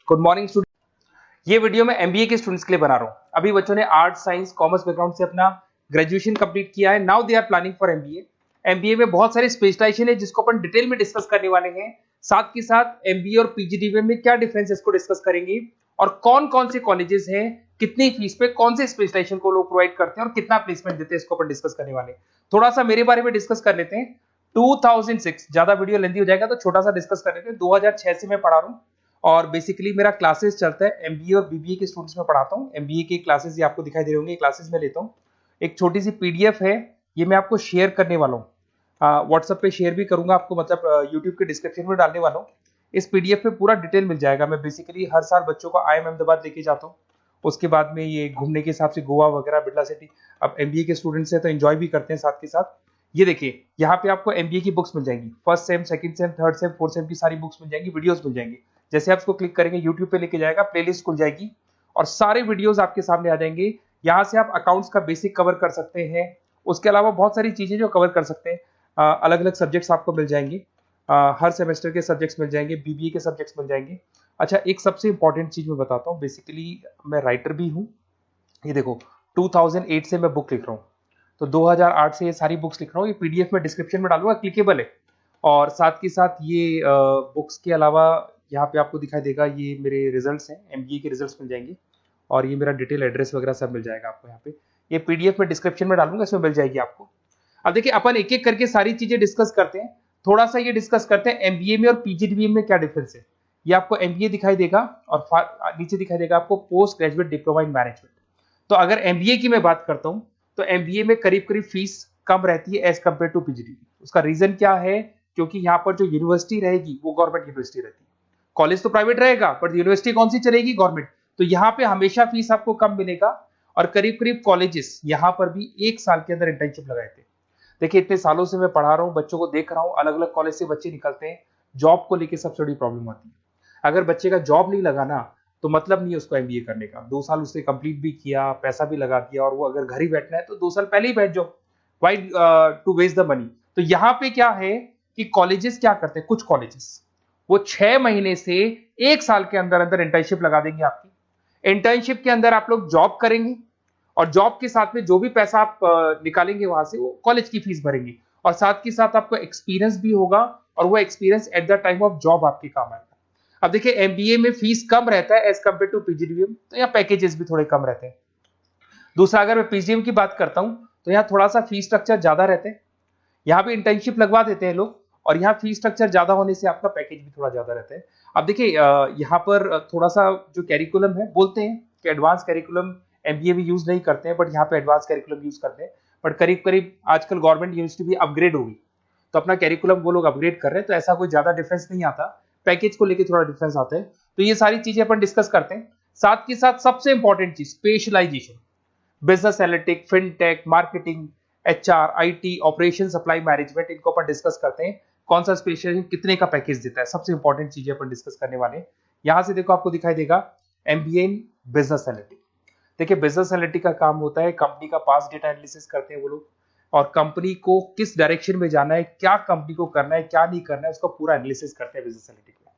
Good morning student. ये video मैं MBA के स्टूडेंट्स के लिए बना रहा हूँ। अभी बच्चों ने आर्ट्स साइंस कॉमर्स बैकग्राउंड से अपना ग्रेजुएशन कंप्लीट किया है। Now they are planning for MBA. MBA में बहुत सारे स्पेशलाइजेशन है जिसको अपन डिटेल में डिस्कस करने वाले हैं। साथ के साथ एमबीए और पीजीडीबीएम में क्या डिफरेंस है इसको डिस्कस करेंगे, और कौन कौन से कॉलेजेस हैं, कितनी फीस पे कौन से स्पेशलाइजेशन को लोग प्रोवाइड करते हैं और कितना प्लेसमेंट देते हैं, इसको अपन डिस्कस करने वाले हैं। थोड़ा सा मेरे बारे में डिस्कस कर लेते हैं। 2006, ज्यादा वीडियो लेंथी हो जाएगा तो छोटा सा डिस्कस कर लेते हैं। 2006 से मैं पढ़ा रहा हूँ और बेसिकली मेरा क्लासेस चलता है एमबीए और बीबीए के स्टूडेंट्स में पढ़ाता हूँ। एमबीए के क्लासेस ये आपको दिखाई दे रहे होंगे, क्लासेस में लेता हूँ। एक छोटी सी पीडीएफ है, ये मैं आपको शेयर करने वाला हूँ, व्हाट्सएप पे शेयर भी करूंगा आपको, मतलब यूट्यूब के डिस्क्रिप्शन में डालने वाला हूँ। इस पीडीएफ पे पूरा डिटेल मिल जाएगा। मैं बेसिकली हर साल बच्चों को IIM अहमदाबाद लेके जाता हूँ। उसके बाद में ये घूमने के हिसाब से गोवा वगैरह, बिरला सिटी। अब एमबीए के स्टूडेंट्स हैं तो एंजॉय भी करते हैं साथ के साथ। ये देखिए, यहाँ पे आपको एमबीए की बुक्स मिल जाएंगी, first sem, second same, third same, fourth same की सारी बुक्स मिल जाएंगी, वीडियोस मिल जाएंगी। जैसे आप इसको क्लिक करेंगे यूट्यूब पे लेके जाएगा, प्लेलिस्ट खुल जाएगी और सारे वीडियोस आपके सामने आ जाएंगे। यहाँ से आप अकाउंट्स का बेसिक कवर कर सकते हैं। उसके अलावा बहुत सारी चीजें जो कवर कर सकते हैं। अलग अलग सब्जेक्ट्स आपको मिल जाएंगे, हर सेमेस्टर के सब्जेक्ट्स मिल जाएंगे, बीबीए के सब्जेक्ट्स मिल जाएंगे। अच्छा, एक सबसे इंपॉर्टेंट चीज मैं बताता हूँ, बेसिकली मैं राइटर भी हूँ। ये देखो, 2008 से मैं बुक लिख रहा हूँ, तो 2008 से ये सारी बुक्स लिख रहा हूँ। ये पीडीएफ में डिस्क्रिप्शन में डालूंगा, क्लिकेबल है। और साथ के साथ ये बुक्स के अलावा यहाँ पे आपको दिखाई देगा, ये मेरे रिजल्ट्स हैं, एमबीए के रिजल्ट्स मिल जाएंगे। और ये मेरा डिटेल एड्रेस वगैरह सब मिल जाएगा आपको यहाँ पे। ये पीडीएफ में डिस्क्रिप्शन में डालूंगा, इसमें मिल जाएगी आपको। अब देखिए, अपन एक एक करके सारी चीजें डिस्कस करते हैं। थोड़ा सा ये डिस्कस करते हैं एमबीए में और पीजीडीबीएम में क्या डिफरेंस है। ये आपको एमबीए दिखाई देगा और नीचे दिखाई देगा आपको post graduate diploma in management. तो अगर एमबीए की मैं बात करता हूं तो एमबीए में करीब करीब फीस कम रहती है एज कंपेयर टू पीजीडीबी। उसका रीजन क्या है? क्योंकि यहाँ पर जो यूनिवर्सिटी रहेगी वो गवर्नमेंट यूनिवर्सिटी रहती है। कॉलेज तो प्राइवेट रहेगा पर यूनिवर्सिटी कौन सी चलेगी? गवर्नमेंट। तो यहाँ पे हमेशा फीस आपको कम मिलेगा। और करीब करीब कॉलेजेस यहाँ पर भी 1 साल के अंदर इंटर्नशिप लगाए थे। देखिए, इतने सालों से मैं पढ़ा रहा हूँ, बच्चों को देख रहा हूँ, अलग अलग कॉलेज से बच्चे निकलते हैं, जॉब को लेकर सबसे बड़ी प्रॉब्लम आती है। अगर बच्चे का जॉब नहीं लगाना तो मतलब नहीं है उसको एमबीए करने का। 2 साल उसने कंप्लीट भी किया, पैसा भी लगा दिया, और वो अगर घर ही बैठना है तो 2 साल पहले ही बैठ जाओ। Why to waste the money? तो यहाँ पे क्या है कि कॉलेजेस क्या करते हैं, कुछ कॉलेजेस वो 6 महीने से 1 साल के अंदर अंदर इंटर्नशिप लगा देंगे आपकी। इंटर्नशिप के अंदर आप लोग जॉब करेंगे और जॉब के साथ में जो भी पैसा आप निकालेंगे वहां से, वो कॉलेज की फीस भरेंगे। और साथ के साथ आपको एक्सपीरियंस भी होगा, और वो experience at the time of job आपके काम आएगा। अब देखिए, एमबीए में फीस कम रहता है एज कंपेयर टू पीजीडीबीएम, तो यहाँ पैकेजेस भी थोड़े कम रहते हैं। दूसरा, अगर मैं पीजीडीबीएम की बात करता हूं तो यहाँ थोड़ा सा फीस स्ट्रक्चर ज्यादा रहते हैं। यहाँ भी इंटर्नशिप लगवा देते हैं लोग, और यहाँ फीस स्ट्रक्चर ज्यादा होने से आपका पैकेज भी थोड़ा ज्यादा रहता है। अब देखिए, यहाँ पर थोड़ा सा जो कैरिकुलम है, बोलते हैं कि एडवांस कैरिकुलम एमबीए में यूज नहीं करते हैं, बट यहाँ पे एडवांस कैरिकुलम यूज करते हैं। बट करीब करीब आजकल गवर्नमेंट यूनिवर्सिटी भी अपग्रेड होगी, तो अपना कैरिकुलम वो लोग अपग्रेड कर रहे हैं, तो ऐसा कोई ज्यादा डिफरेंस नहीं आता। पैकेज को लेके थोड़ा डिफरेंस आता है। तो ये सारी चीजें अपन डिस्कस करते हैं। साथ के साथ सबसे इंपॉर्टेंट चीज, specialization, business analytic, fintech, marketing, HR, IT, operation, supply management, इनको अपन डिस्कस करते हैं। कौन सा स्पेशलाइजेशन कितने का पैकेज देता है, सबसे इंपॉर्टेंट चीजें अपन डिस्कस करने वाले हैं। यहां से देखो, आपको दिखाई देगा एमबीए इन बिजनेस एनालिटिक। देखिए, बिजनेस एनालिटिक का काम होता है, कंपनी का पास डेटा एनालिसिस करते हैं वो लोग, और कंपनी को किस डायरेक्शन में जाना है, क्या कंपनी को करना है, क्या नहीं करना है, उसका पूरा एनालिसिस करते हैं बिजनेस एनालिटिक में।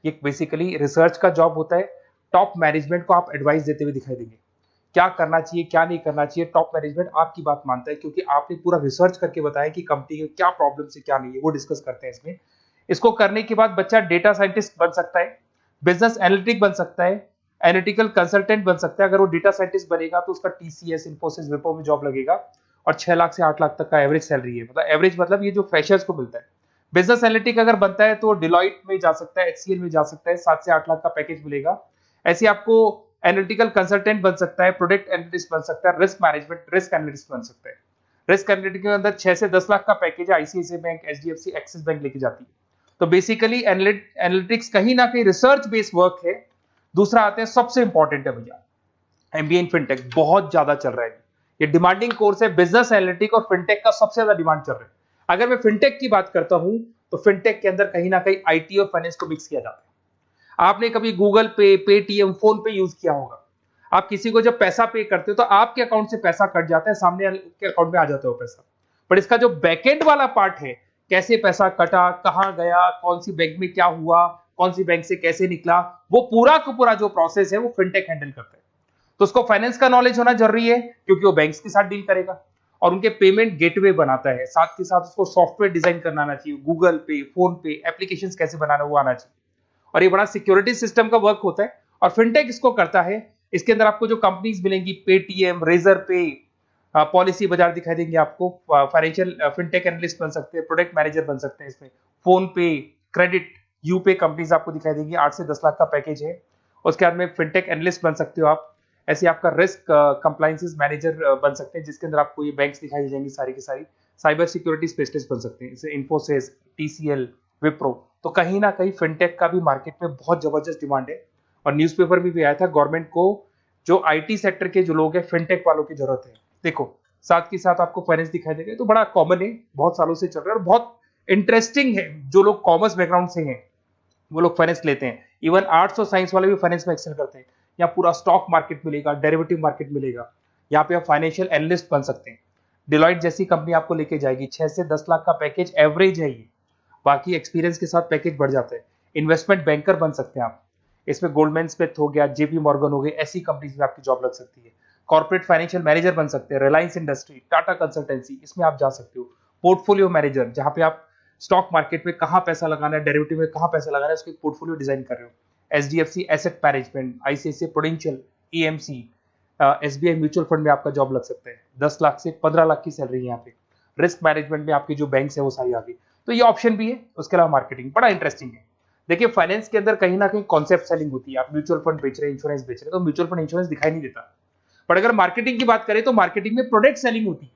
ये बेसिकली रिसर्च का जॉब होता है। टॉप मैनेजमेंट को आप एडवाइस देते हुए दिखाई देंगे, क्या करना चाहिए, क्या नहीं करना चाहिए। टॉप मैनेजमेंट आपकी बात मानता है, क्योंकि आपने पूरा रिसर्च करके बताया कि कंपनी के क्या प्रॉब्लम है, क्या नहीं है, वो डिस्कस करते हैं इसमें। इसको करने के बाद बच्चा डेटा साइंटिस्ट बन सकता है, बिजनेस एनालिटिक बन सकता है, एनालिटिकल कंसल्टेंट बन सकता है। अगर वो डेटा साइंटिस्ट बनेगा तो उसका टीसीएस, इन्फोसिस, विप्रो में जॉब लगेगा, और 6 लाख से 8 लाख तक का एवरेज सैलरी है। मतलब एवरेज मतलब ये जो फ्रेशर्स को मिलता है। बिजनेस एनालिटिक अगर बनता है तो डिलॉइट में जा सकता है, एचसीएल में जा सकता है, 7 से 8 लाख का पैकेज मिलेगा। ऐसे आपको एनालिटिकल कंसल्टेंट बन सकता है, प्रोडक्ट एनालिस्ट बन सकता है, रिस्क मैनेजमेंट, रिस्क एनालिस्ट बन सकता है। रिस्क एनालिटिक के अंदर 6 से 10 लाख का पैकेज है, ICICI bank, HDFC, axis bank लेके जाती है। तो बेसिकली एनालिटिक्स कहीं ना कहीं रिसर्च बेस्ड वर्क है। दूसरा आते हैं, सबसे इंपॉर्टेंट है भैया, एमबीए इन फिनटेक बहुत ज्यादा चल रहा है। ये डिमांडिंग कोर्स है, बिजनेस एनालिटिक और फिनटेक का सबसे ज्यादा डिमांड चल रहा है। अगर मैं फिनटेक की बात करता हूं तो फिनटेक के अंदर कहीं ना कहीं आईटी और फाइनेंस को मिक्स किया जाता है। आपने कभी गूगल पे, पेटीएम, फोन पे यूज किया होगा। आप किसी को जब पैसा पे करते हो तो आपके अकाउंट से पैसा कट जाता है, सामने के अकाउंट में आ जाता है वो पैसा। पर इसका जो बैकएंड वाला पार्ट है, कैसे पैसा कटा, कहां गया, कौन सी बैंक में क्या हुआ, कौन सी बैंक से कैसे निकला, वो पूरा का पूरा जो प्रोसेस है वो फिनटेक हैंडल करता है। तो उसको फाइनेंस का नॉलेज होना जरूरी है क्योंकि वो बैंक्स के साथ डील करेगा और उनके पेमेंट गेटवे बनाता है। साथ के साथ उसको सॉफ्टवेयर डिजाइन करना आना चाहिए, गूगल पे, फोन पे, एप्लीकेशंस कैसे बनाना वो आना चाहिए। और ये बड़ा सिक्योरिटी सिस्टम का वर्क होता है और फिनटेक इसको करता है। इसके अंदर आपको जो कंपनीज मिलेंगी, पेटीएम, रेजर पे, पॉलिसी बाजार दिखाई देंगे आपको, फाइनेंशियल फिनटेक एनालिस्ट बन सकते हैं, प्रोडक्ट मैनेजर बन सकते हैं इसमें, फोन पे, क्रेडिट, यूपे कंपनीज आपको दिखाई देंगी। 8 से 10 लाख का पैकेज है। उसके बाद में फिनटेक एनालिस्ट बन सकते हो आप। ऐसे आपका रिस्क कंप्लायंसेस मैनेजर बन सकते हैं जिसके अंदर आपको ये बैंक्स दिखाई दे जाएंगी सारी की सारी। साइबर सिक्योरिटी स्पेशलिस्ट बन सकते हैं, जैसे इन्फोसिस, टीसीएल, विप्रो। तो कहीं ना कहीं फिनटेक का भी मार्केट में बहुत जबरदस्त डिमांड है और न्यूज़पेपर में भी आया था, गवर्नमेंट को जो आईटी सेक्टर के जो लोग हैं फिनटेक वालों की जरूरत है। देखो साथ के साथ आपको फाइनेंस दिखाई देगा, तो बड़ा कॉमन है, बहुत सालों से चल रहा है और बहुत इंटरेस्टिंग है। जो लोग कॉमर्स बैकग्राउंड से हैं वो लोग फाइनेंस लेते हैं। इवन आर्ट्स और साइंस वाले भी फाइनेंस में एक्सेल करते हैं। यहाँ पूरा स्टॉक मार्केट मिलेगा, डेरिवेटिव मार्केट मिलेगा। यहाँ पे आप फाइनेंशियल एनालिस्ट बन सकते हैं। डिलॉइट जैसी कंपनी आपको लेके जाएगी। 6 से 10 लाख का पैकेज एवरेज है ये, बाकी एक्सपीरियंस के साथ पैकेज बढ़ जाता है। इन्वेस्टमेंट बैंकर बन सकते हैं आप, इसमें गोल्डमैन स्मिथ हो गया, जेपी मॉर्गन हो गए, ऐसी कंपनीज में आपकी जॉब लग सकती है। कॉर्पोरेट फाइनेंशियल मैनेजर बन सकते हैं, रिलायंस इंडस्ट्री, टाटा कंसल्टेंसी, इसमें आप जा सकते हो। पोर्टफोलियो मैनेजर, जहां पे आप स्टॉक मार्केट में कहां पैसा लगाना है, डेरिवेटिव में कहां पैसा लगाना है, उसको एक पोर्टफोलियो डिजाइन कर रहे हो। HDFC asset management, ICICI prudential, AMC, SBI mutual fund में आपका जॉब लग सकता है। 10 लाख से 15 लाख की सैलरी है यहाँ पे। रिस्क मैनेजमेंट में आपकी जो बैंक्स है वो सारी आ गई। तो ये ऑप्शन भी है। उसके अलावा मार्केटिंग बड़ा इंटरेस्टिंग है। देखिए फाइनेंस के अंदर कहीं ना कहीं कॉन्सेप्ट सेलिंग होती है। आप म्यूचुअल फंड बेच रहे हैं, इंश्योरेंस बेच रहे हैं, तो म्यूचुअल फंड इंश्योरेंस दिखाई नहीं देता। पर अगर मार्केटिंग की बात करें तो मार्केटिंग में प्रोडक्ट सेलिंग होती है।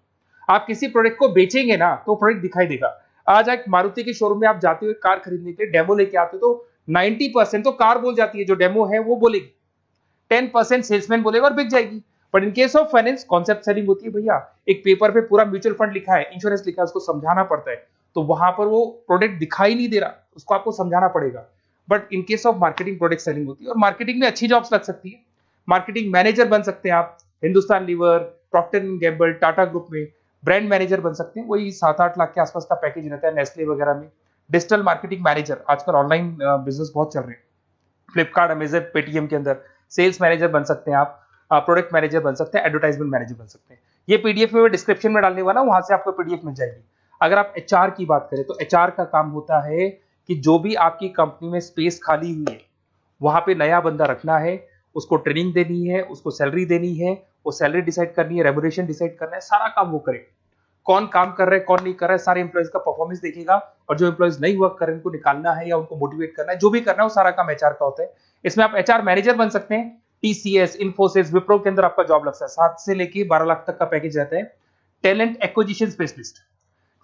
आप किसी प्रोडक्ट को बेचेंगे ना तो प्रोडक्ट दिखाई देगा। आज एक मारुति के शोरूम में आप जाते हुए कार खरीदने के लिए डेमो लेके आते हो तो 90% तो कार बोल जाती है, जो डेमो है वो बोलेगी, 10% सेल्समैन बोलेगा और बिक जाएगी। But in case of finance concept selling होती है। भैया एक पेपर पे पूरा म्यूचुअल फंड लिखा है, इंश्योरेंस लिखा है, उसको समझाना पड़ता है। तो वहां पर वो प्रोडक्ट दिखाई नहीं दे रहा, उसको आपको समझाना पड़ेगा। But in case of marketing product selling होती है और मार्केटिंग में अच्छी जॉब्स लग सकती है। मार्केटिंग मैनेजर बन सकते हैं आप, Hindustan Lever, Procter and Gamble, Tata group में ब्रांड मैनेजर बन सकते हैं। वही 7-8 लाख के आसपास का पैकेज रहता है, नेस्ले वगैरह में। डिजिटल मार्केटिंग मैनेजर, आजकल ऑनलाइन बिजनेस बहुत चल रहे हैं, फ्लिपकार्ट, अमेजन, पेटीएम के अंदर सेल्स मैनेजर बन सकते हैं आप, प्रोडक्ट मैनेजर बन सकते हैं, एडवर्टाइजमेंट मैनेजर बन सकते हैं। ये पीडीएफ में मैं डिस्क्रिप्शन में डालने वाला हूं, वहां से आपको पीडीएफ मिल जाएगी। अगर आप एचआर की बात करें तो एचआर का काम होता है कि जो भी आपकी कंपनी में स्पेस खाली हुई है वहां पे नया बंदा रखना है, उसको ट्रेनिंग देनी है, उसको सैलरी देनी है, वो सैलरी डिसाइड करनी है, रेम्यूनरेशन डिसाइड करना है, सारा काम वो करे। कौन काम कर रहा है, कौन नहीं कर रहा है, सारे एम्प्लॉइज का परफॉर्मेंस देखेगा और जो एम्प्लॉइज नहीं वर्क कर रहे हैं उनको निकालना है या उनको मोटिवेट करना है, जो भी करना है वो सारा काम एचआर का होता है। इसमें आप एचआर मैनेजर बन सकते हैं। टीसीएस, इन्फोसिस, विप्रो के अंदर आपका जॉब लग सकता है। 7 से लेके 12 लाख तक का पैकेज रहता है। टैलेंट एक्विजिशन स्पेशलिस्ट,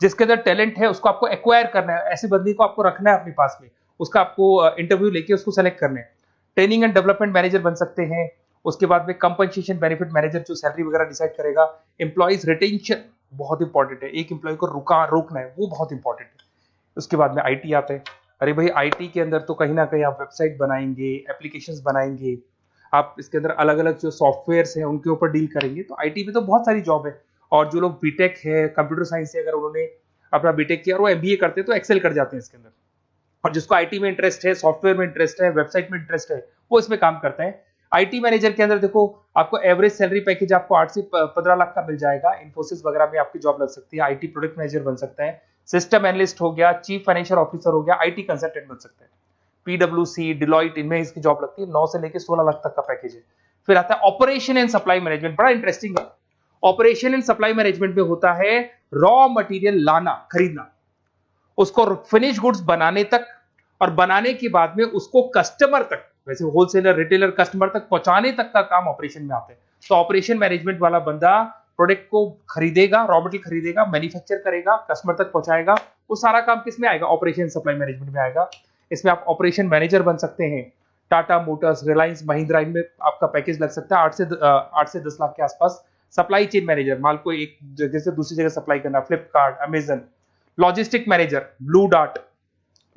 जिसके अंदर टैलेंट है उसको आपको एक्वायर करना है, ऐसे बंदी को आपको रखना है अपने पास में, उसका आपको इंटरव्यू लेके उसको सेलेक्ट करना है। ट्रेनिंग एंड डेवलपमेंट मैनेजर बन सकते हैं। उसके बाद में कंपनसेशन बेनिफिट मैनेजर, जो सैलरी वगैरह डिसाइड करेगा। एम्प्लॉइज रिटेंशन बहुत इंपॉर्टेंट है, एक एम्प्लॉय को रोकना है, वो बहुत इंपॉर्टेंट है। उसके बाद में आईटी आता है। अरे भाई आईटी के अंदर तो कहीं ना कहीं आप वेबसाइट बनाएंगे, एप्लीकेशंस बनाएंगे, आप इसके अंदर अलग अलग जो सॉफ्टवेयर्स हैं उनके ऊपर डील करेंगे। तो आईटी में तो बहुत सारी जॉब है। और जो लोग बीटेक है, कंप्यूटर साइंस से अगर उन्होंने अपना बीटेक किया और वो एमबीए करते हैं तो एक्सेल कर जाते हैं इसके अंदर। और जिसको आईटी में इंटरेस्ट है, सॉफ्टवेयर में इंटरेस्ट है, वेबसाइट में इंटरेस्ट है, वो इसमें काम करता है। आईटी मैनेजर के अंदर देखो आपको एवरेज सैलरी पैकेज आपको 8 से 15 लाख का मिल जाएगा। इन्फोसिस वगैरह में आपकी जॉब लग सकती है। आईटी प्रोडक्ट मैनेजर बन सकता है, सिस्टम एनालिस्ट हो गया, चीफ फाइनेंशियल ऑफिसर हो गया, आईटी कंसल्टेंट बन सकते हैं। पीडब्ल्यूसी, डिलॉइट, इनमें इसकी जॉब लगती है। 9 से लेकर 16 लाख तक का पैकेज है। फिर आता है ऑपरेशन एंड सप्लाई मैनेजमेंट, बड़ा इंटरेस्टिंग है। ऑपरेशन एंड सप्लाई मैनेजमेंट में होता है रॉ मटेरियल लाना, खरीदना, उसको फिनिश गुड्स बनाने तक और बनाने के बाद में उसको कस्टमर तक, वैसे होलसेलर, रिटेलर, कस्टमर तक पहुंचाने तक का काम ऑपरेशन में आता है। तो ऑपरेशन मैनेजमेंट वाला बंदा प्रोडक्ट को खरीदेगा, रॉ मटेरियल खरीदेगा, मैन्युफैक्चर करेगा, कस्टमर तक पहुंचाएगा। वो सारा काम किस में आएगा? ऑपरेशन सप्लाई मैनेजमेंट में आएगा। इसमें आप ऑपरेशन मैनेजर बन सकते हैं। टाटा मोटर्स, रिलायंस, महिंद्रा, इनमें आपका पैकेज लग सकता है 8 से 10 लाख के आसपास। सप्लाई चेन मैनेजर, माल को एक जगह से दूसरी जगह सप्लाई करना, Flipkart, Amazon. Logistic manager, blue dart,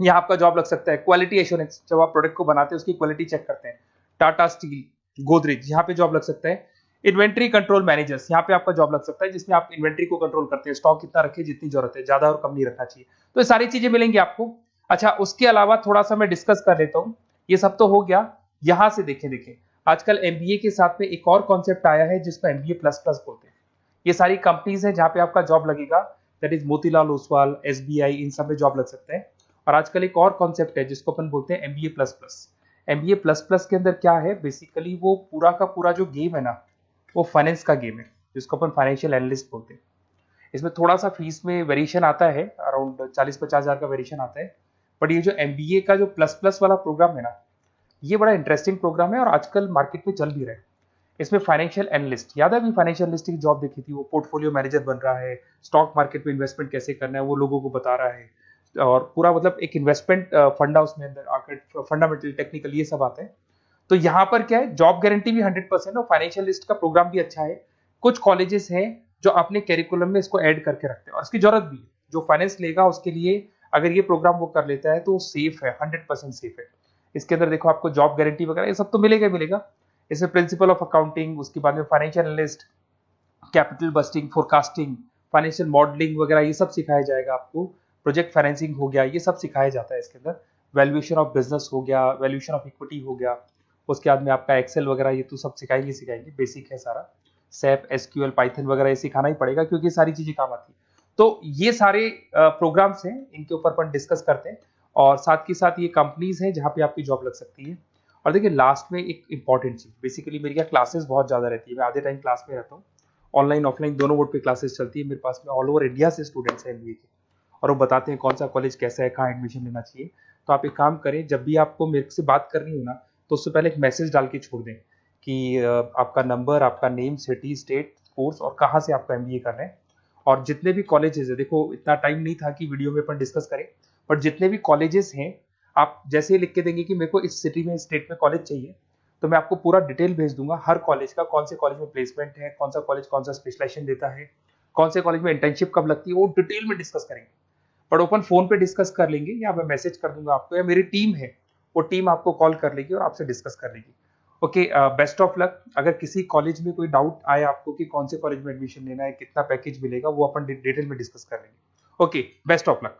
यहाँ आपका जॉब लग सकता है। क्वालिटी एश्योरेंस, जब आप प्रोडक्ट को बनाते हैं उसकी क्वालिटी चेक करते हैं, टाटा स्टील, गोदरेज, यहाँ पे जॉब लग सकता है। इन्वेंट्री कंट्रोल मैनेजर्स, यहाँ पे आपका जॉब लग सकता है, जिसमें आप इन्वेंट्री को कंट्रोल करते हैं, स्टॉक कितना रखे, जितनी जरूरत है, ज्यादा और कम नहीं रखना चाहिए। तो ये सारी चीजें मिलेंगी आपको। अच्छा, उसके अलावा थोड़ा सा मैं डिस्कस कर लेता हूँ। ये सब तो हो गया। यहाँ से देखें आजकल एमबीए के साथ में एक और कॉन्सेप्ट आया है जिसको एमबीए प्लस प्लस बोलते हैं। ये सारी कंपनीज है जहाँ पे आपका जॉब लगेगा, that is Motilal Oswal, SBI, इन सब में जॉब लग सकता है। और आजकल एक और कॉन्सेप्ट है जिसको अपन बोलते हैं MBA plus plus. MBA plus plus के अंदर क्या है, बेसिकली वो पूरा का पूरा जो गेम है ना, वो फाइनेंस का गेम है, जिसको अपन फाइनेंशियल एनालिस्ट बोलते हैं। इसमें थोड़ा सा फीस में वेरिएशन आता है, अराउंड 40-50 हज़ार का वेरिएशन आता है। बट ये जो एमबीए का जो प्लस प्लस वाला प्रोग्राम है ना, ये बड़ा इंटरेस्टिंग प्रोग्राम है और आजकल मार्केट में चल भी रहा है। इसमें फाइनेंशियल एनालिस्ट, याद है अभी फाइनेंशियल एनालिस्ट की जॉब देखी थी, वो पोर्टफोलियो मैनेजर बन रहा है, स्टॉक मार्केट में इन्वेस्टमेंट कैसे करना है वो लोगों को बता रहा है, और पूरा मतलब एक इन्वेस्टमेंट फंडा उसमें अंदर आकर फंडामेंटल टेक्निकल ये सब आता है। तो यहाँ पर क्या है, जॉब गारंटी भी 100% और फाइनेंशियल लिस्ट का प्रोग्राम भी अच्छा है। कुछ कॉलेजेस हैं जो अपने कैरिकुलम में इसको ऐड करके रखते हैं और इसकी जरूरत भी है। जो फाइनेंस लेगा उसके लिए अगर ये प्रोग्राम वो कर लेता है तो सेफ है, 100% सेफ है। इसके अंदर देखो आपको जॉब गारंटी वगैरह ये सब तो मिलेगा ही मिलेगा। इसमें प्रिंसिपल ऑफ अकाउंटिंग, उसके बाद में financial analyst, capital budgeting, forecasting, financial modelling वगैरह ये सब सिखाया जाएगा आपको। प्रोजेक्ट फाइनेंसिंग हो गया, ये सब सिखाया जाता है इसके अंदर। वैल्यूएशन ऑफ बिजनेस हो गया, वैल्यूएशन ऑफ इक्विटी हो गया। उसके बाद में आपका एक्सेल वगैरह ये तो सब सिखाएंगे, बेसिक है सारा। सैप, एसक्यूएल, पाइथन वगैरह ये सिखाना ही पड़ेगा क्योंकि सारी चीजें काम आती है। तो ये सारे प्रोग्राम्स हैं, इनके ऊपर अपन डिस्कस करते हैं और साथ के साथ ये कंपनीज हैं जहाँ पे आपकी जॉब लग सकती है। और देखिए लास्ट में एक इंपॉर्टेंट चीज, बेसिकली मेरी क्या क्लासेस बहुत ज्यादा रहती है, मैं आधे टाइम क्लास में रहता हूँ। ऑनलाइन ऑफलाइन दोनों मोड पे क्लासेस चलती है मेरे पास में। ऑल ओवर इंडिया से स्टूडेंट्स हैं एमबीए के और वो बताते हैं कौन सा कॉलेज कैसा है, कहाँ एडमिशन लेना चाहिए। तो आप एक काम करें, जब भी आपको मेरे से बात करनी हो ना, तो उससे पहले एक मैसेज डाल के छोड़ दें कि आपका नंबर, आपका नेम, सिटी, स्टेट, कोर्स और कहाँ से आपका एमबीए कर रहे हैं। और जितने भी कॉलेजेस है, देखो इतना टाइम नहीं था कि वीडियो में अपन डिस्कस करें, बट जितने भी कॉलेजेस हैं आप जैसे ही लिख के देंगे कि मेरे को इस सिटी में, स्टेट में कॉलेज चाहिए, तो मैं आपको पूरा डिटेल भेज दूंगा हर कॉलेज का, कौन से कॉलेज में प्लेसमेंट है, कौन सा कॉलेज कौन सा स्पेशलाइजेशन देता है, कौन से कॉलेज में इंटर्नशिप कब लगती है, वो डिटेल में डिस्कस करेंगे। बट ओपन फोन पे डिस्कस कर लेंगे या मैं मैसेज कर दूंगा आपको, या मेरी टीम है वो टीम आपको कॉल कर लेगी और आपसे डिस्कस कर लेगी। Okay, best of luck. अगर किसी कॉलेज में कोई डाउट आए आपको कि कौन से कॉलेज में एडमिशन लेना है, कितना पैकेज मिलेगा, वो अपन डिटेल में डिस्कस कर लेंगे। Okay, best of luck.